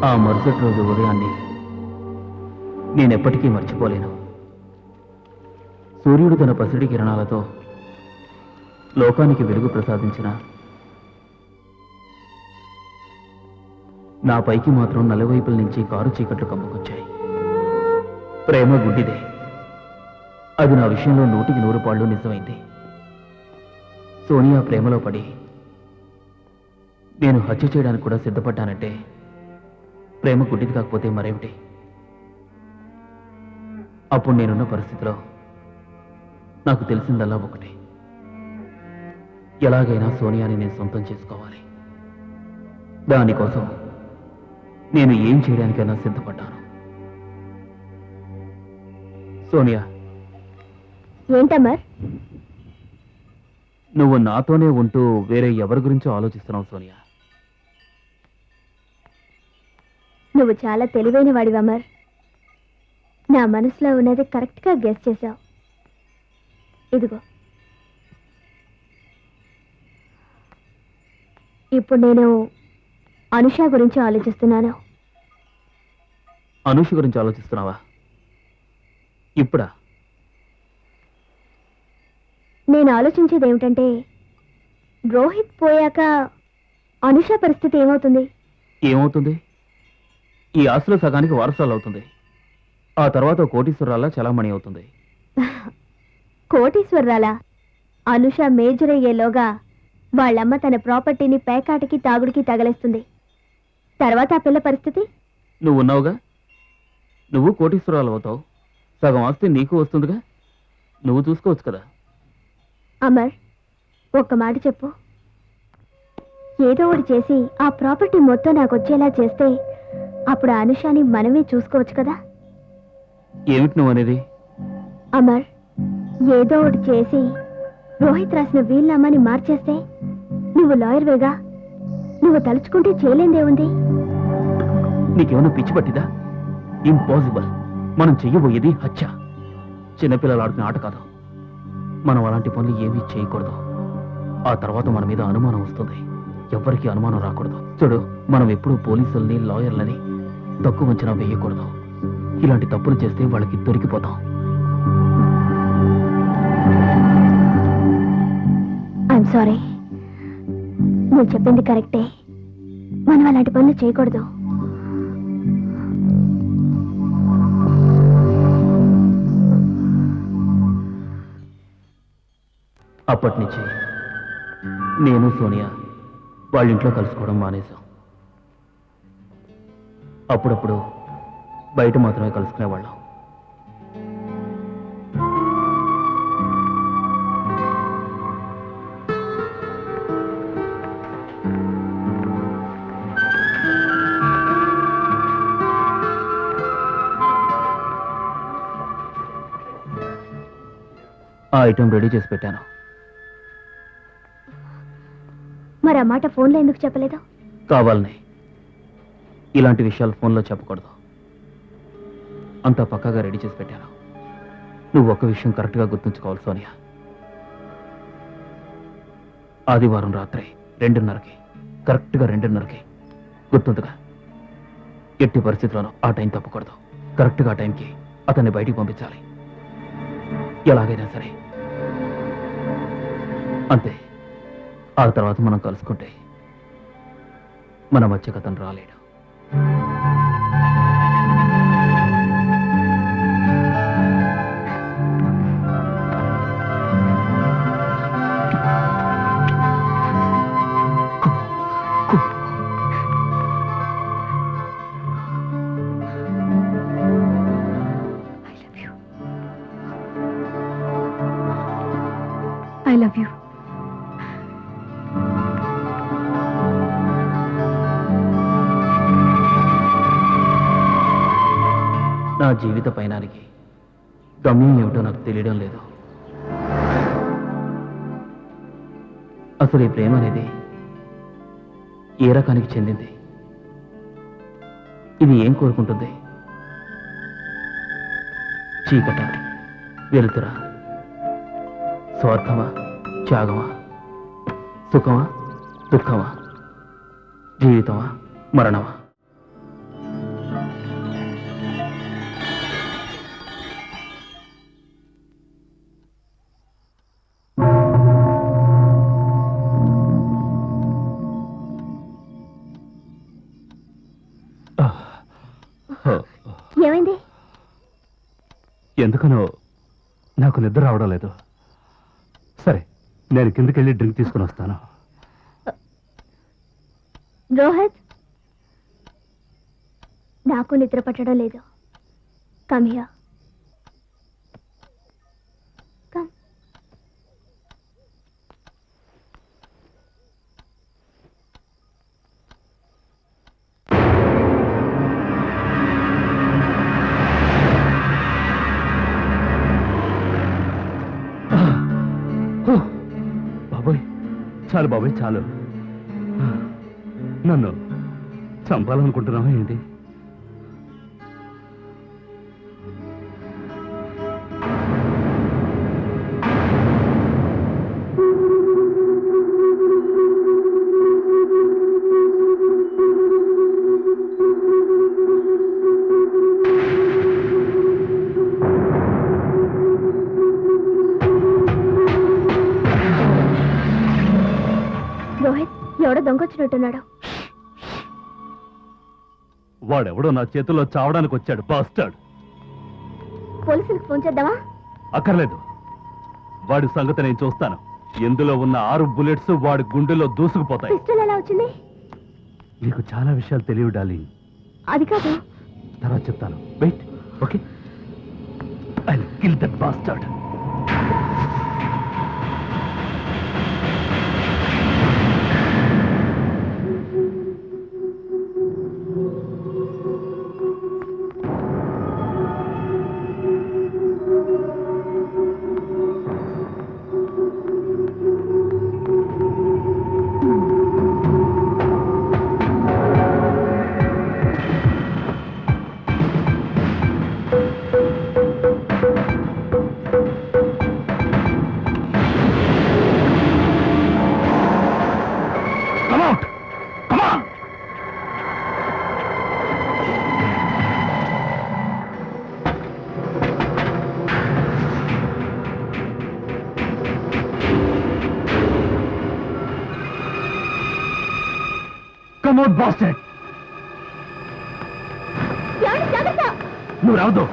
ఆ మరుసటి రోజు ఉదయాన్ని నేనెప్పటికీ మర్చిపోలేను. సూర్యుడు తన పసిడి కిరణాలతో లోకానికి వెలుగు ప్రసాదించిన నా పైకి మాత్రం నలువైపుల నుంచి కారు చీకట్లు కమ్ముకొచ్చాయి. ప్రేమ గుడ్డిదే. అది నా విషయంలో 100% నిజమైంది. సోనియా ప్రేమలో పడి నేను హత్య చేయడానికి కూడా సిద్ధపడ్డానంటే ప్రేమ గుడ్డిది కాకపోతే మరేమిటి? అప్పుడు నేనున్న పరిస్థితిలో నాకు తెలిసిందల్లా ఒకటి, ఎలాగైనా సోనియాని నేను సొంతం చేసుకోవాలి. దానికోసం నేను ఏం చేయడానికైనా సిద్ధపడ్డాను. సోనియా, ఏంటమ్మర్? నువ్వు నాతోనే ఉంటూ వేరే ఎవరి గురించో ఆలోచిస్తున్నావు సోనియా. నువ్వు చాలా తెలివైన వాడివి అమర్. నా మనసులో ఉన్నది కరెక్ట్గా గెస్ చేశావు. ఇదిగో, ఇప్పుడు నేను అనుష గురించి ఆలోచిస్తున్నాను. అనుష గురించి ఆలోచిస్తున్నావా? ఇప్పుడా? నేను ఆలోచించేది ఏమిటంటే, రోహిత్ పోయాక అనుష పరిస్థితి ఏమవుతుంది? ఏమవుతుంది? ఈ ఆస్తుల సగానికి వారసురాలు అవుతుంది. ఆ తర్వాత కోటీశ్వరాల్లా చలామణి అవుతుంది. కోటీశ్వరరాలా? అనుష మేజర్ అయ్యేలోగా వాళ్ళమ్మ తన ప్రాపర్టీని పేకాటికి తాగుడికి తగలేస్తుంది. తర్వాత ఆ పిల్ల పరిస్థితి? నువ్వు ఉన్నావుగా, నువ్వు కోటీశ్వరాలు అవుతావు. సగం ఆస్తి నీకు వస్తుందిగా, నువ్వు చూసుకోవచ్చు కదా. అమర్, ఒక్క మాట చెప్పు. ఏదో ఒకటి చేసి ఆ ప్రాపర్టీ మొత్తం నాకు వచ్చేలా చేస్తే అప్పుడు అనుషాని మనమే చూసుకోవచ్చు కదా. ఏమిటి నువ్వు అనేది? అమర్, ఏదో ఒకటి చేసి రోహిత్ రాసిన వీలునామాని మార్చేస్తే నువ్వు లాయర్వేగా, నువ్వు తలుచుకుంటే చేయలేందేముంది? నీకేమైనా పిచ్చి పట్టిదా? ఇంపాసిబుల్. మనం చెయ్యబోయేది హత్య. చిన్నపిల్లలు ఆడుకునే ఆట కాదు. మనం అలాంటి పనులు ఏమీ చేయకూడదు. ఆ తర్వాత మన మీద అనుమానం వస్తుంది. ఎవ్వరికీ అనుమానం రాకూడదు. చూడు, మనం ఎప్పుడూ పోలీసుల్ని లాయర్లని తక్కువ అంచనా వేయకూడదు. ఇలాంటి తప్పులు చేస్తే వాళ్ళకి దొరికిపోతాం. ఐఎమ్ సారీ, నువ్వు చెప్పింది కరెక్టే. మనం అలాంటి పనులు చేయకూడదు. అప్పటి నుంచి నేను సోనియా వాళ్ళ ఇంట్లో కలుసుకోవడం మానేశాం. అప్పుడప్పుడు బయట మాత్రమే కలుసుకునేవాళ్ళం. ఆ ఐటెం రెడీ చేసి పెట్టాను. మరి ఆ మాట ఫోన్లో ఎందుకు చెప్పలేదు? కావాలని. ఇలాంటి విషయాలు ఫోన్లో చెప్పకూడదు. అంతా పక్కాగా రెడీ చేసి పెట్టాను. నువ్వు ఒక్క విషయం కరెక్ట్గా గుర్తుంచుకోవాలి సోనియా. ఆదివారం రాత్రి 2:30కి, కరెక్ట్గా 2:30కి, గుర్తుందిగా? ఎట్టి పరిస్థితుల్లోనూ ఆ టైం తప్పకూడదు. కరెక్ట్గా ఆ టైంకి అతన్ని బయటికి పంపించాలి, ఎలాగైనా సరే. అంతే. ఆ తర్వాత మనం కలుసుకుంటే మన మధ్యకు అతను రాలేడు. I love you. నా జీవిత పయనానికి గమ్యం ఏమిటో నాకు తెలియడం లేదు. అసలు ఈ ప్రేమ అనేది ఏ రకానికి చెందింది? ఇది ఏం కోరుకుంటుంది? చీకట, వెలుతురా, స్వార్థమా, త్యాగమా, సుఖమా, దుఃఖమా, జీవితమా, మరణమా? ఎందుకనో నాకు నిద్ర రావడం లేదు. సరే, నేను కిందకెళ్ళి డ్రింక్ తీసుకుని వస్తాను. రోహిత్, నాకు నిద్ర పట్టడం లేదు. Come here. కమ్. బాబోయ్, చాలు బాబోయ్, చాలు. నన్ను చంపాలనుకుంటున్నావా ఏంటి? రోహిత్, ఎవడో దొంగొచ్చినట్టున్నాడు. వాడెవడో నా చేతుల్లో చావడానికి వచ్చాడు, బాస్టర్డ్. పోలీసులకు ఫోన్ చేద్దామా? అక్కర్లేదు, వాడి సంగతి నేను చూస్తాను. ఎందులో ఉన్న 6 బుల్లెట్స్ వాడి గుండెలో దూసుకుపోతాయి. పిస్టల్ ఎలా వచ్చింది? నీకు చాలా విషయాలు తెలియవు డార్లింగ్. అది కాదు. తర్వాత చెప్తాను. Wait, okay? I will kill that bastard. Come out, bastard! నువ్వు రావద్దు.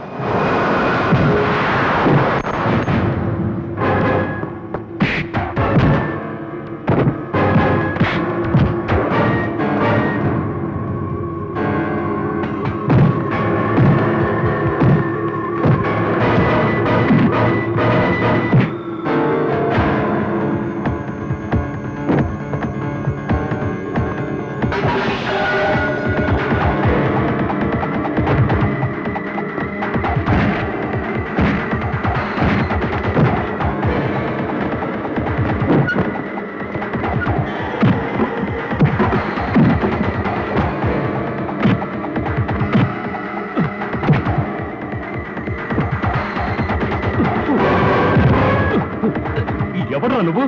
ఎవడ్రా నువ్వు?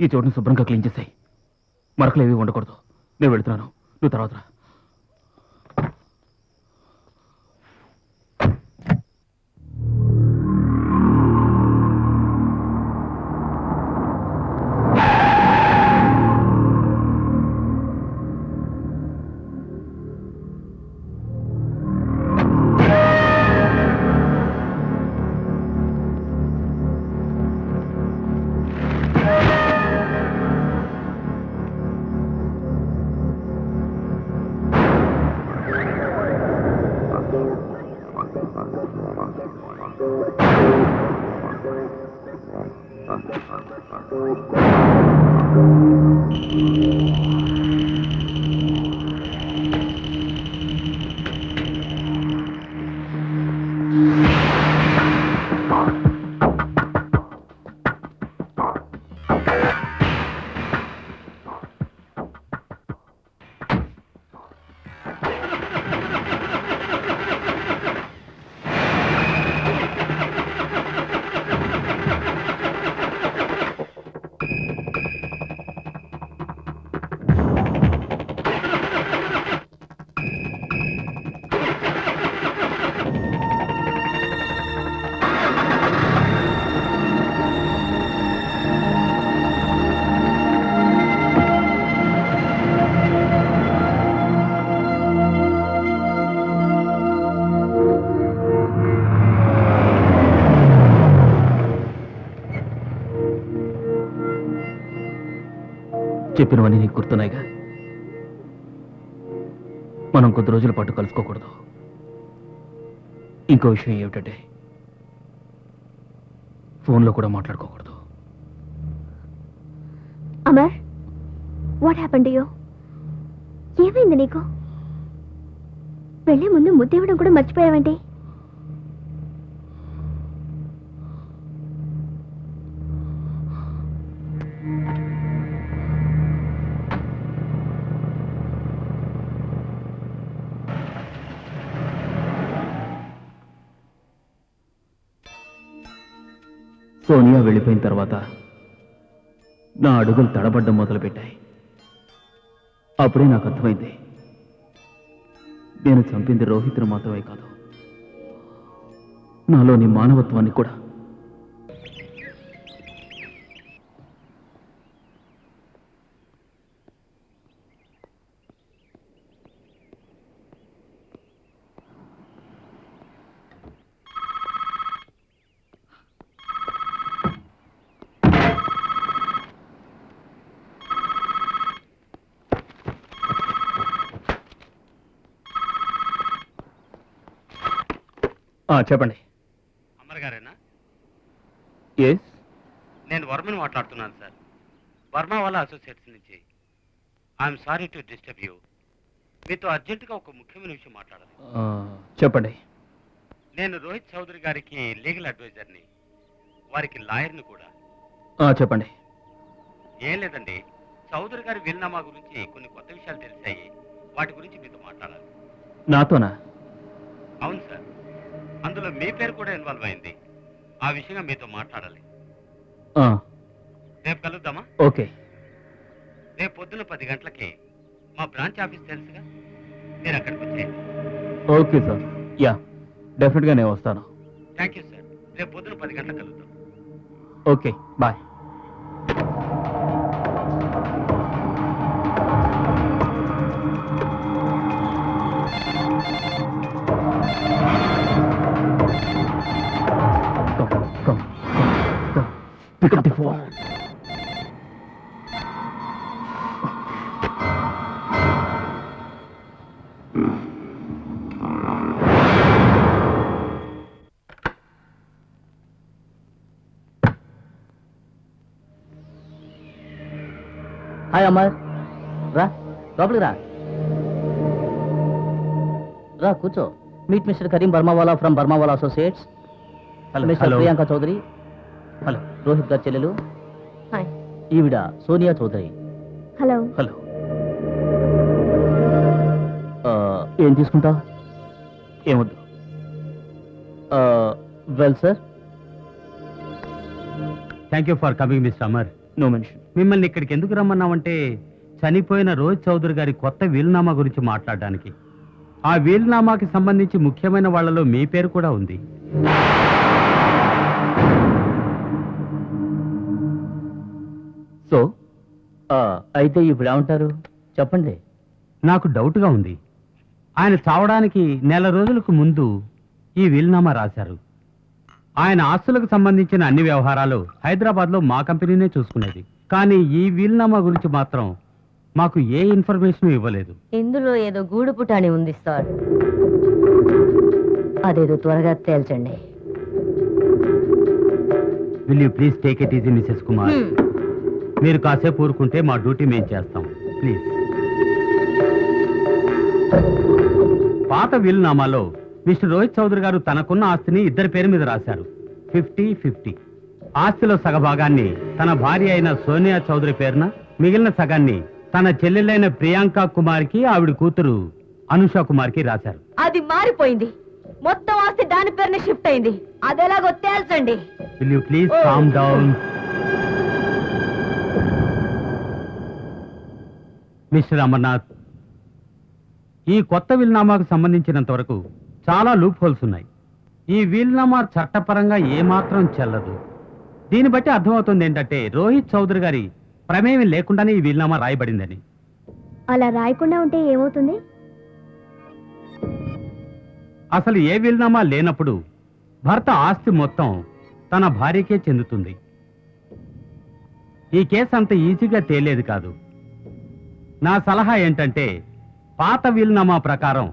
ఈ చోటుని శుభ్రంగా క్లీన్ చేసాయి. మరకలు ఏవి ఉండకూడదు. నేను వెళ్తున్నాను, నువ్వు తర్వాత రా. చెప్పినవన్నీ నీకు గుర్తున్నాయిగా. మనం కొద్ది రోజుల పాటు కలుసుకోకూడదు. ఇంకో విషయం ఏమిటంటే ఫోన్లో కూడా మాట్లాడుకోకూడదు. Amar, what happened to you? ఏమైంది నీకు? వెళ్ళే ముందు ముద్దివ్వడం కూడా మర్చిపోయావేంటి? సోనియా వెళ్ళిపోయిన తర్వాత నా అడుగులు తడబడ్డం మొదలుపెట్టాయి. అప్పుడే నాకు అర్థమైంది, నేను చంపింది రోహిత్ను మాత్రమే కాదు, నాలోని మానవత్వాన్ని కూడా. చెప్పండి. అమర్ గారేనా? ఎస్. నేను వర్మని మాట్లాడుతున్నాను సార్, వర్మ వాళ్ళ అసోసియేట్స్ నుంచి. I'm sorry to disturb you. మీతో అర్జెంటుగా ఒక ముఖ్యమైన విషయం మాట్లాడాలి. చెప్పండి. నేను రోహిత్ చౌదరి గారికి లీగల్ అడ్వైజర్ని, వారికి లాయర్ని కూడా. చెప్పండి. ఏం లేదండి, చౌదరి గారి వీలునామా గురించి కొన్ని కొత్త విషయాలు తెలిసాయి, వాటి గురించి మీతో మాట్లాడాలి. నాతోనా? అవును సార్, అందులో మీ పేరు కూడా ఇన్వాల్వ్ అయింది. ఆ విషయంగా మీతో మాట్లాడాలి. రేపు కలుద్దామా? ఓకే. రేపు పొద్దున 10 గంటలకి మా బ్రాంచ్ ఆఫీస్ తెలుసుగా, మీరు అక్కడికి వచ్చేయండి. Okay sir. యా, డెఫినెట్గా నేను వస్తాను. Thank you sir. రేపు పొద్దున 10 గంటలకు కలుద్దాం. Okay, bye. Come. Pick up the phone. Hi Amar, రా లోపలికి రా. రా కూర్చో. Meet Mr Karim Burmawala from Burmawala associates. Mr Priyanka Chaudhary. Hello. Rohit గారి చెల్లెలు. హాయ్. ఈవిడ సోనియా చౌదరి. హలో. హలో. ఏం తీసుకుంటావు? ఏమొద్దు. Well sir, thank you for coming mister Amar. No mention. మిమ్మల్ని ఇక్కడికి ఎందుకు రమ్మన్నామంటే చనిపోయిన రోహిత్ చౌదరి గారి కొత్త వీలునామా గురించి మాట్లాడడానికి. ఆ వీలునామాకి సంబంధించి ముఖ్యమైన వాళ్ళలో మీ పేరు కూడా ఉంది. సో అయితే ఇప్పుడు ఏమంటారు చెప్పండి. నాకు డౌట్గా ఉంది. ఆయన చావడానికి నెల రోజులకు ముందు ఈ వీలునామా రాశారు. ఆయన ఆస్తులకు సంబంధించిన అన్ని వ్యవహారాలు హైదరాబాద్లో మా కంపెనీనే చూసుకునేది. కానీ ఈ వీలునామా గురించి మాత్రం మాకు ఏ ఇన్ఫర్మేషన్ ఇవ్వలేదు. ఇందులో ఏదో గూడు పుటాని ఉంది సార్, అదేదో త్వరగా తేల్చండి. Will you please take it easy Mrs Kumar. మీరు కాసేపు ఊరుకుంటే మా డ్యూటీ మేము చేస్తాం, ప్లీజ్. పాత వీలునామాలో మిస్టర్ రోహిత్ చౌదరి గారు తనకున్న ఆస్తిని ఇద్దరి పేరు మీద రాశారు, 50-50. ఆస్తిలో సగభాగాన్ని తన భార్య అయిన సోనియా చౌదరి పేరున, మిగిలిన సగాన్ని తన చెల్లెలైన ప్రియాంక కుమార్కి, ఆవిడ కూతురు అనుషా కుమార్కి రాశారు. అది మారిపోయింది. మొత్తం ఆస్తి దాని పేరునే షిఫ్ట్ అయింది. అదేలాగో తేల్చండి. Will you please calm down. Mister Amarnath, ఈ కొత్త వీలునామాకు సంబంధించినంత వరకు చాలా లూప్ హోల్స్ ఉన్నాయి. ఈ వీలునామా చట్టపరంగా ఏమాత్రం చెల్లదు. దీన్ని బట్టి అర్థమవుతుంది ఏంటంటే రోహిత్ చౌదరి గారి ప్రమేయం లేకుండానే ఈ వీలునామా రాయబడిందని. అలా రాయకుండా ఉంటే ఏమవుతుంది? అసలు ఏ వీలునామా లేనప్పుడు భర్త ఆస్తి మొత్తం తన భార్యకే చెందుతుంది. ఈ కేసు అంత ఈజీగా తేలేది కాదు. నా సలహా ఏంటంటే పాత వీలునామా ప్రకారం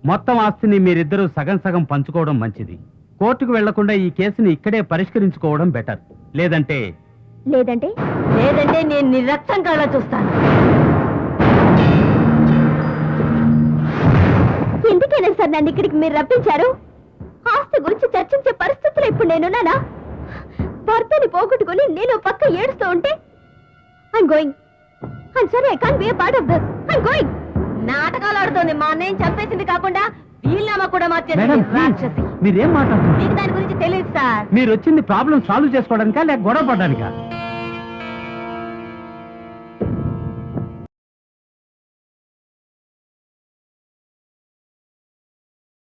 మొత్తం ఆస్తిని మీరిద్దరూ సగం సగం పంచుకోవడం మంచిది. కోర్టుకు వెళ్లకుండా ఈ కేసుని ఇక్కడే పరిష్కరించుకోవడం బెటర్. లేదంటే లేదంటే లేదంటే నేను నీ రక్తం కళ్ళ చూస్తాను. ఎందుకైనా సార్ నన్ను ఇక్కడికి మీరు రప్పించారు? ఆస్తి గురించి చర్చించే పరిస్థితులు ఇప్పుడు నేనున్నానా? భర్తని పోగొట్టుకుని నేను పక్క ఏడుస్తూ ఉంటే I'm going. I'm sorry, I can't be a part of this. I'm going. నాటకాలు ఆడుతోంది. మా అన్నయ్యని చంపేసింది కాకుండా వీలునామా కూడా మేడం, మార్చేసింది ప్లీజ్, రాక్షసి. మీరేం మాట్లాడుతున్నారు? మీకు దాని గురించి తెలియదు సార్. మీరు వచ్చింది ప్రాబ్లం సాల్వ్ చేసుకోవడానికా లేక గొడవ పడడానికా?